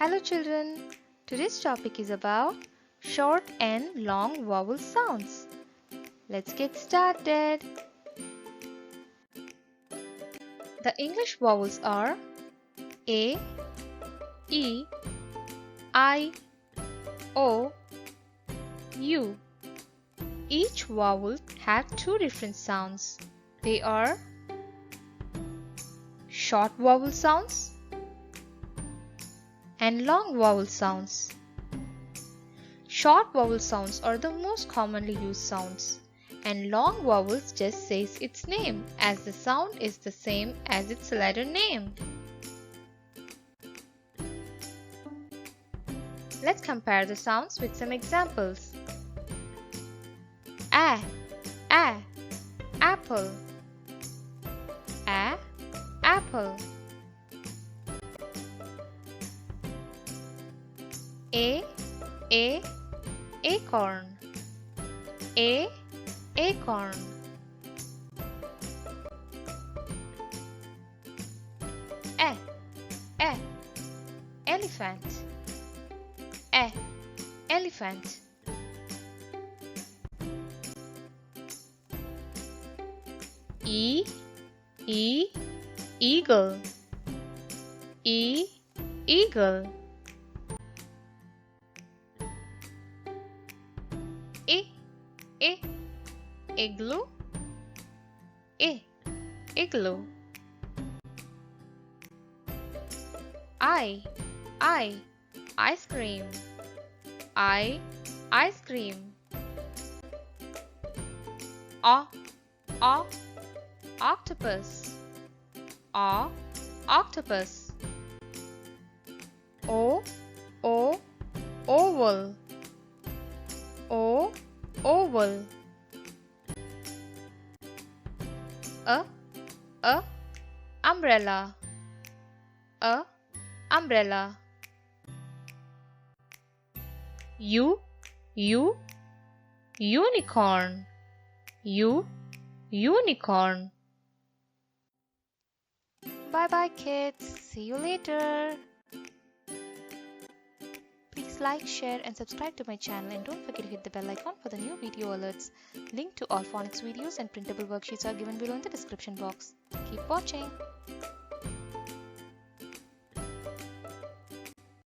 Hello children, today's topic is about short and long vowel sounds. Let's get started. The English vowels are A, E, I, O, U. Each vowel has two different sounds. They are short vowel sounds and long vowel sounds. Short vowel sounds are the most commonly used sounds, and long vowels just says its name as the sound is the same as its letter name. Let's compare the sounds with some examples. A, apple. A, apple. A, acorn. A, acorn. Elephant. Elephant. Eagle. Eagle. Igloo. Igloo. Ice cream. Ice cream. Octopus. Octopus. Oval. Oval. Umbrella. Umbrella. Unicorn. Unicorn. Bye bye kids. See you later. Please like, share and subscribe to my channel, and don't forget to hit the bell icon for the new video alerts. Link to all phonics videos and printable worksheets are given below in the description box. Keep watching.